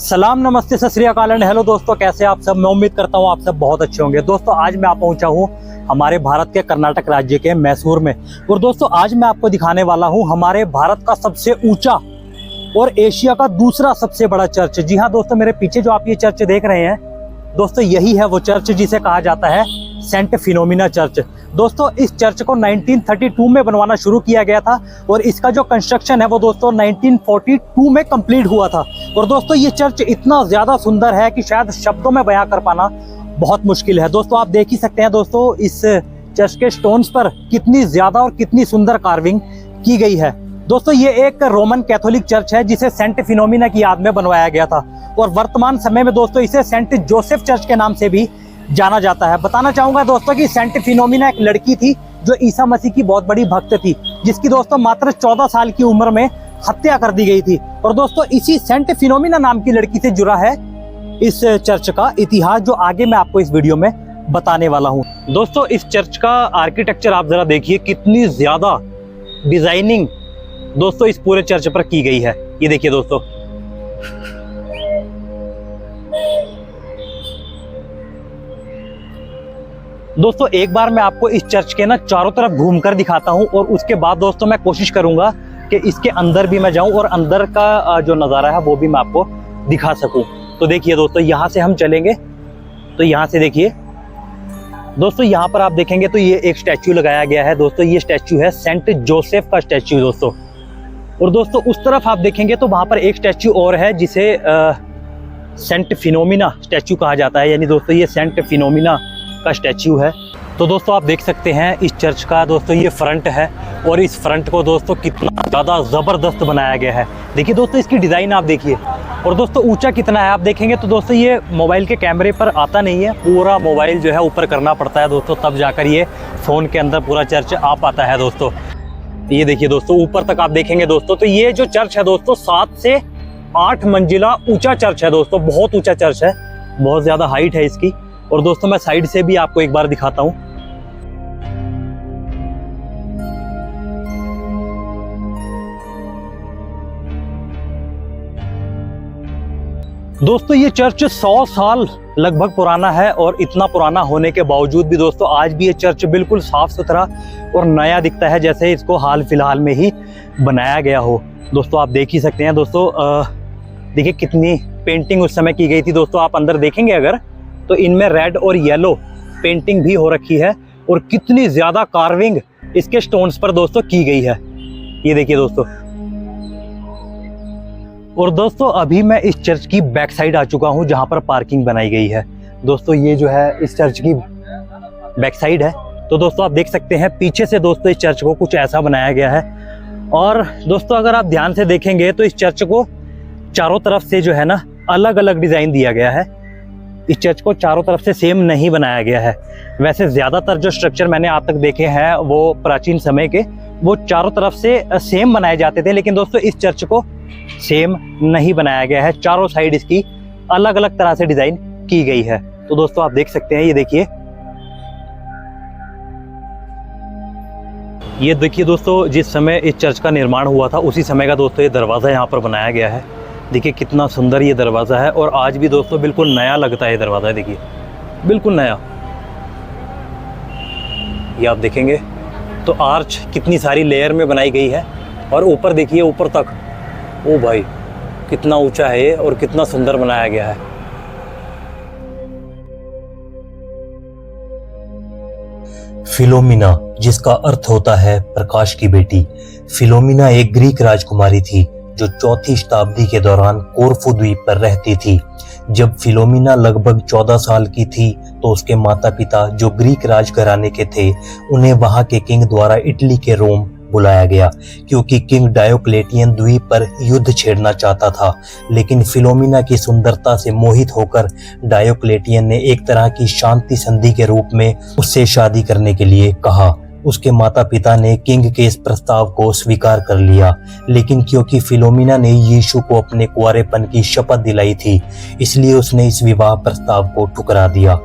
सलाम, नमस्ते, सत श्री अकाल एंड हेलो दोस्तों, कैसे आप सब। मैं उम्मीद करता हूँ आप सब बहुत अच्छे होंगे। दोस्तों आज मैं पहुंचा हूँ हमारे भारत के कर्नाटक राज्य के मैसूर में। और दोस्तों आज मैं आपको दिखाने वाला हूँ हमारे भारत का सबसे ऊंचा और एशिया का दूसरा सबसे बड़ा चर्च। जी हाँ दोस्तों, मेरे पीछे जो आप ये चर्च देख रहे हैं दोस्तों, यही है वो चर्च जिसे कहा जाता है सेंट फिनोमिना चर्च। दोस्तों इस चर्च को 1932 में बनवाना शुरू किया गया था और इसका जो कंस्ट्रक्शन है वो दोस्तों 1942 में कंप्लीट हुआ था। और दोस्तों ये चर्च इतना ज़्यादा सुंदर है कि शायद शब्दों में बयां कर पाना बहुत मुश्किल है। दोस्तों आप देख ही सकते हैं दोस्तों इस चर्च के स्टोन्स पर कितनी ज़्यादा और कितनी सुंदर कार्विंग की गई है। दोस्तों ये एक रोमन कैथोलिक चर्च है जिसे सेंट फिनोमिना की याद में बनवाया गया था और वर्तमान समय में दोस्तों इसे सेंट जोसेफ चर्च के नाम से भी जाना जाता है। बताना चाहूंगा दोस्तों कि सेंट फिनोमिना एक लड़की थी जो ईसा मसीह की बहुत बड़ी भक्त थी, जिसकी दोस्तों मात्र 14 साल की उम्र में हत्या कर दी गई थी। और दोस्तों इसी सेंट फिनोमिना नाम की लड़की से जुड़ा है इस चर्च का इतिहास, जो आगे मैं आपको इस वीडियो में बताने वाला हूँ। दोस्तों इस चर्च का आर्किटेक्चर आप जरा देखिए, कितनी ज्यादा डिजाइनिंग दोस्तों इस पूरे चर्च पर की गई है। ये देखिए दोस्तों, दोस्तों एक बार मैं आपको इस चर्च के ना चारों तरफ घूमकर दिखाता हूं और उसके बाद दोस्तों मैं कोशिश करूंगा कि इसके अंदर भी मैं जाऊं और अंदर का जो नज़ारा है वो भी मैं आपको दिखा सकूं। तो देखिए दोस्तों, यहां से हम चलेंगे तो यहां से देखिए दोस्तों, यहां पर आप देखेंगे तो ये एक स्टैचू लगाया गया है। दोस्तों ये स्टैचू है सेंट जोसेफ का स्टैचू दोस्तों। और दोस्तों उस तरफ आप देखेंगे तो वहां पर एक स्टैचू और है जिसे सेंट फिनोमिना स्टैचू कहा जाता है, यानी दोस्तों ये सेंट फिनोमिना का स्टैचू है। तो दोस्तों आप देख सकते हैं इस चर्च का दोस्तों ये फ्रंट है और इस फ्रंट को दोस्तों कितना ज़्यादा ज़बरदस्त बनाया गया है। देखिए दोस्तों इसकी डिज़ाइन आप देखिए। और दोस्तों ऊंचा कितना है आप देखेंगे तो दोस्तों ये मोबाइल के कैमरे पर आता नहीं है, पूरा मोबाइल जो है ऊपर करना पड़ता है दोस्तों, तब जाकर ये फ़ोन के अंदर पूरा चर्च आ पाता है दोस्तों। ये देखिए दोस्तों ऊपर तक आप देखेंगे दोस्तों, तो ये जो चर्च है दोस्तों 7 से 8 मंजिला ऊंचा चर्च है दोस्तों, बहुत ऊंचा चर्च है, बहुत ज़्यादा हाइट है इसकी। और दोस्तों मैं साइड से भी आपको एक बार दिखाता हूं। दोस्तों ये चर्च 100 साल लगभग पुराना है और इतना पुराना होने के बावजूद भी दोस्तों आज भी ये चर्च बिल्कुल साफ सुथरा और नया दिखता है, जैसे इसको हाल फिलहाल में ही बनाया गया हो। दोस्तों आप देख ही सकते हैं दोस्तों, देखिए कितनी पेंटिंग उस समय की गई थी। दोस्तों आप अंदर देखेंगे अगर तो इनमें रेड और येलो पेंटिंग भी हो रखी है और कितनी ज्यादा कार्विंग इसके स्टोन्स पर दोस्तों की गई है। ये देखिए दोस्तों। और दोस्तों अभी मैं इस चर्च की बैक साइड आ चुका हूं जहां पर पार्किंग बनाई गई है। दोस्तों ये जो है इस चर्च की बैक साइड है। तो दोस्तों आप देख सकते हैं पीछे से दोस्तों इस चर्च को कुछ ऐसा बनाया गया है। और दोस्तों अगर आप ध्यान से देखेंगे तो इस चर्च को चारों तरफ से जो है ना अलग अलग डिजाइन दिया गया है। इस चर्च को चारों तरफ से सेम नहीं बनाया गया है। वैसे ज़्यादातर जो स्ट्रक्चर मैंने आज तक देखे हैं वो प्राचीन समय के, वो चारों तरफ से सेम बनाए जाते थे, लेकिन दोस्तों इस चर्च को सेम नहीं बनाया गया है। चारों साइड इसकी अलग अलग तरह से डिज़ाइन की गई है। तो दोस्तों आप देख सकते हैं, ये देखिए दोस्तों, जिस समय इस चर्च का निर्माण हुआ था उसी समय का दोस्तों ये दरवाज़ा यहाँ पर बनाया गया है। देखिए कितना सुंदर ये दरवाज़ा है और आज भी दोस्तों बिल्कुल नया लगता है ये दरवाज़ा। देखिए बिल्कुल नया, ये आप देखेंगे तो आर्च कितनी सारी लेयर में बनाई गई है। और ऊपर देखिए, ऊपर तक, ओ भाई कितना ऊंचा है ये और कितना सुंदर बनाया गया है। फिलोमिना, जिसका अर्थ होता है प्रकाश की बेटी। फिलोमिना एक ग्रीक राजकुमारी थी जो 4वीं शताब्दी के दौरान कोरफू द्वीप पर रहती थी। जब फिलोमिना लगभग 14 साल की थी तो उसके माता पिता, जो ग्रीक राजघराने के थे, उन्हें वहां के किंग द्वारा इटली के रोम बुलाया गया, क्योंकि किंग डायोक्लेटियन द्वीप पर युद्ध छेड़ना चाहता था। लेकिन फिलोमिना की सुंदरता से मोहित होकर डायोक्लेटियन ने एक तरह की शांति संधि के रूप में उससे शादी करने के लिए कहा। उसके माता पिता ने किंग के इस प्रस्ताव को स्वीकार कर लिया, लेकिन क्योंकि फिलोमिना ने यीशु को अपने कुंवारेपन की शपथ दिलाई थी, इसलिए उसने इस विवाह प्रस्ताव को ठुकरा दिया।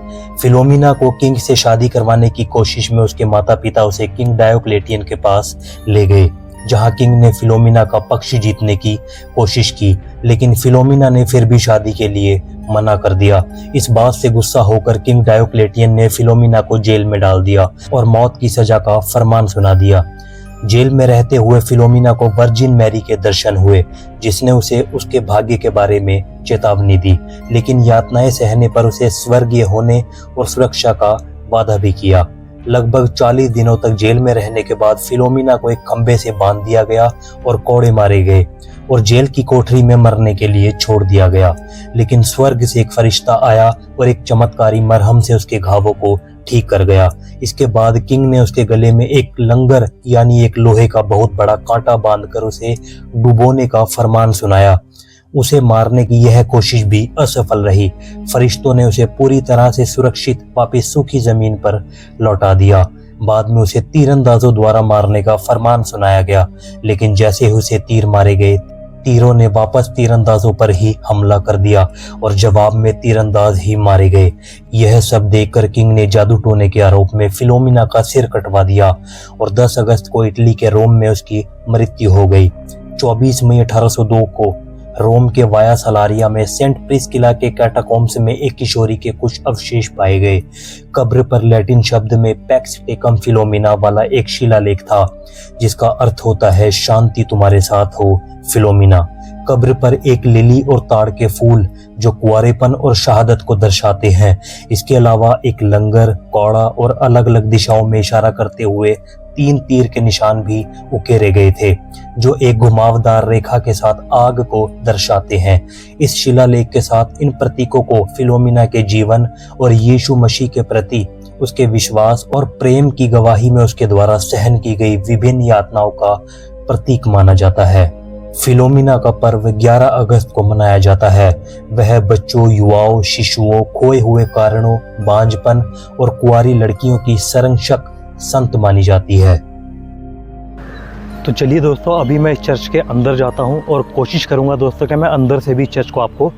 फिलोमिना को किंग से शादी करवाने की कोशिश में उसके माता पिता उसे किंग डायोक्लेटियन के पास ले गए। जहां किंग ने फिलोमिना का पक्ष जीतने की कोशिश की, लेकिन फिलोमिना ने फिर भी शादी के लिए मना कर दिया। इस बात से गुस्सा होकर किंग डायोक्लेटियन ने फिलोमिना को जेल में डाल दिया और मौत की सजा का फरमान सुना दिया। जेल में रहते हुए फिलोमिना को वर्जिन मैरी के दर्शन हुए, जिसने उसे उसके भाग्य के बारे में चेतावनी दी, लेकिन यातनाएं सहने पर उसे स्वर्गीय होने और सुरक्षा का वादा भी किया। लगभग 40 दिनों तक जेल में रहने के बाद फिलोमिना को एक खंबे से बांध दिया गया और कोड़े मारे गए और जेल की कोठरी में मरने के लिए छोड़ दिया गया। लेकिन स्वर्ग से एक फरिश्ता आया और एक चमत्कारी मरहम से उसके घावों को ठीक कर गया। इसके बाद किंग ने उसके गले में एक लंगर यानी एक लोहे का बहुत बड़ा कांटा बांधकर उसे डुबोने का फरमान सुनाया। उसे मारने की यह कोशिश भी असफल रही। फरिश्तों ने उसे पूरी तरह से सुरक्षित वापस सूखी जमीन पर लौटा दिया। बाद में उसे तीरंदाजों द्वारा मारने का फरमान सुनाया गया, लेकिन जैसे ही उसे तीर मारे गए, तीरों ने वापस तीरंदाजों पर ही हमला कर दिया और जवाब में तीरंदाज ही मारे गए। यह सब देखकर किंग ने जादू टोने के आरोप में फिलोमिना का सिर कटवा दिया और 10 अगस्त को इटली के रोम में उसकी मृत्यु हो गई। 24 मई 1802 को रोम के वाया सलारिया में सेंट प्रिस्किला के कैटाकॉम्स में एक किशोरी के कुछ अवशेष पाए गए। कब्र पर लैटिन शब्द में पैक्स टेकम फिलोमिना वाला एक शिलालेख था, जिसका अर्थ होता है शांति तुम्हारे साथ हो फिलोमिना। कब्र पर एक लिली और ताड़ के फूल जो कुंवारेपन और शहादत को दर्शाते हैं। इसके अलावा एक लंगर, कौड़ा और अलग अलग दिशाओं में इशारा करते हुए 3 तीर के निशान भी उकेरे गए थे, जो एक घुमावदार रेखा के साथ आग को दर्शाते हैं। इस शिलालेख के साथ इन प्रतीकों को फिलोमिना के जीवन और यीशु मसीह के प्रति उसके विश्वास और प्रेम की गवाही में उसके द्वारा सहन की गई विभिन्न यातनाओं का प्रतीक माना जाता है। फिलोमिना का पर्व 11 अगस्त को मनाया जाता है। वह बच्चों, युवाओं, शिशुओं, खोए हुए कारणों, बांझपन और कुंवारी लड़कियों की संरक्षक संत मानी जाती है। तो चलिए दोस्तों, अभी मैं इस चर्च के अंदर जाता हूं और कोशिश करूंगा दोस्तों कि मैं अंदर से भी चर्च को आपको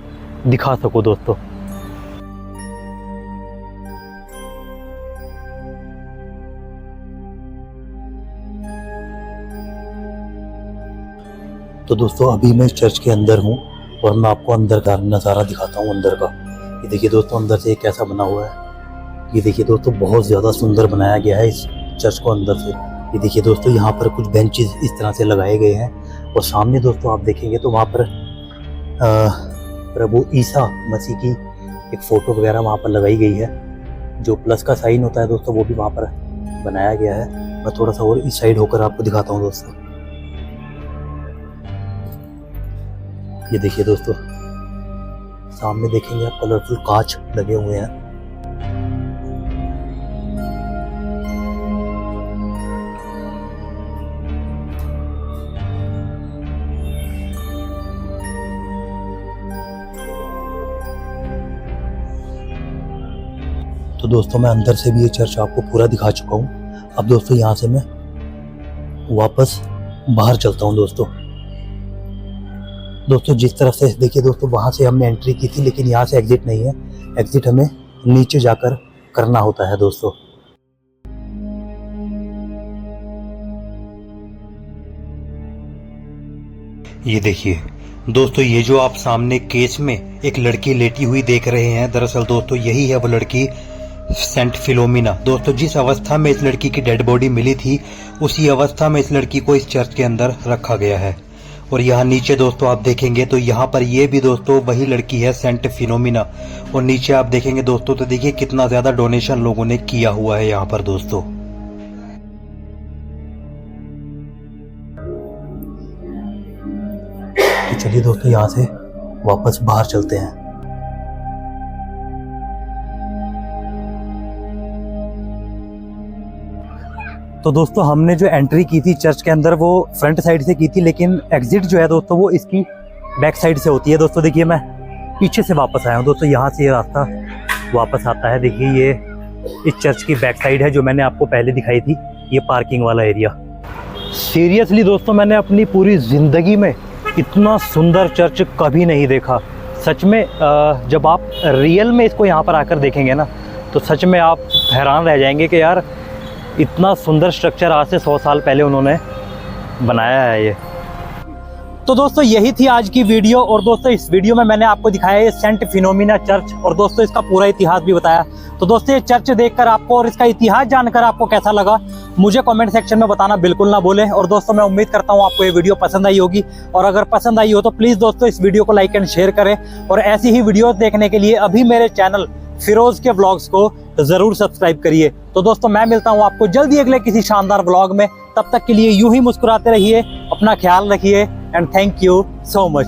दिखा सकूं दोस्तों। तो दोस्तों, अभी मैं चर्च के अंदर हूँ और मैं आपको अंदर का नज़ारा दिखाता हूँ अंदर का। ये देखिए दोस्तों, अंदर से कैसा बना हुआ है। ये देखिए दोस्तों, बहुत ज़्यादा सुंदर बनाया गया है इस चर्च को अंदर से। ये देखिए दोस्तों, यहाँ पर कुछ बेंचेस इस तरह से लगाए गए हैं और सामने दोस्तों आप देखेंगे तो वहाँ पर प्रभु ईसा मसीह की एक फ़ोटो वगैरह वहाँ पर लगाई गई है। जो प्लस का साइन होता है दोस्तों, वो भी वहाँ पर बनाया गया है। मैं थोड़ा सा और इस साइड होकर आपको दिखाता हूँ दोस्तों। ये देखिए दोस्तों, सामने देखेंगे आप कलरफुल कांच लगे हुए हैं। तो दोस्तों, मैं अंदर से भी ये चर्च आपको पूरा दिखा चुका हूँ। अब दोस्तों यहाँ से मैं वापस बाहर चलता हूँ दोस्तों। जिस तरफ से देखिए दोस्तों, वहाँ से हमने एंट्री की थी, लेकिन यहाँ से एग्जिट नहीं है। एग्जिट हमें नीचे जाकर करना होता है दोस्तों। ये देखिए दोस्तों, ये जो आप सामने केस में एक लड़की लेटी हुई देख रहे हैं, दरअसल दोस्तों यही है वो लड़की सेंट फिलोमिना। दोस्तों, जिस अवस्था में इस लड़की की डेड बॉडी मिली थी, उसी अवस्था में इस लड़की को इस चर्च के अंदर रखा गया है। और यहाँ नीचे दोस्तों आप देखेंगे तो यहाँ पर ये भी दोस्तों वही लड़की है, सेंट फिलोमिना। और नीचे आप देखेंगे दोस्तों तो देखिए कितना ज्यादा डोनेशन लोगों ने किया हुआ है यहाँ पर दोस्तों। तो चलिए दोस्तों, यहाँ से वापस बाहर चलते हैं। तो दोस्तों, हमने जो एंट्री की थी चर्च के अंदर वो फ्रंट साइड से की थी, लेकिन एग्जिट जो है दोस्तों वो इसकी बैक साइड से होती है। दोस्तों देखिए, मैं पीछे से वापस आया हूँ दोस्तों। यहाँ से ये रास्ता वापस आता है। देखिए, ये इस चर्च की बैक साइड है जो मैंने आपको पहले दिखाई थी, ये पार्किंग वाला एरिया। सीरियसली दोस्तों, मैंने अपनी पूरी ज़िंदगी में इतना सुंदर चर्च कभी नहीं देखा। सच में जब आप रियल में इसको यहाँ पर आकर देखेंगे ना, तो सच में आप हैरान रह जाएंगे कि यार इतना सुंदर स्ट्रक्चर आज से 100 साल पहले उन्होंने बनाया है ये। तो दोस्तों यही थी आज की वीडियो। और दोस्तों इस वीडियो में मैंने आपको दिखाया है सेंट फिनोमिना चर्च, और दोस्तों इसका पूरा इतिहास भी बताया। तो दोस्तों ये चर्च देखकर आपको और इसका इतिहास जानकर आपको कैसा लगा मुझे कमेंट सेक्शन में बताना बिल्कुल ना भूलें। और दोस्तों मैं उम्मीद करता हूँ आपको ये वीडियो पसंद आई होगी, और अगर पसंद आई हो तो प्लीज़ दोस्तों इस वीडियो को लाइक एंड शेयर करें। और ऐसी ही वीडियोस देखने के लिए अभी मेरे चैनल फिरोज के व्लॉग्स को जरूर सब्सक्राइब करिए। तो दोस्तों मैं मिलता हूँ आपको जल्दी अगले किसी शानदार व्लॉग में। तब तक के लिए यूं ही मुस्कुराते रहिए, अपना ख्याल रखिए, and thank you so much.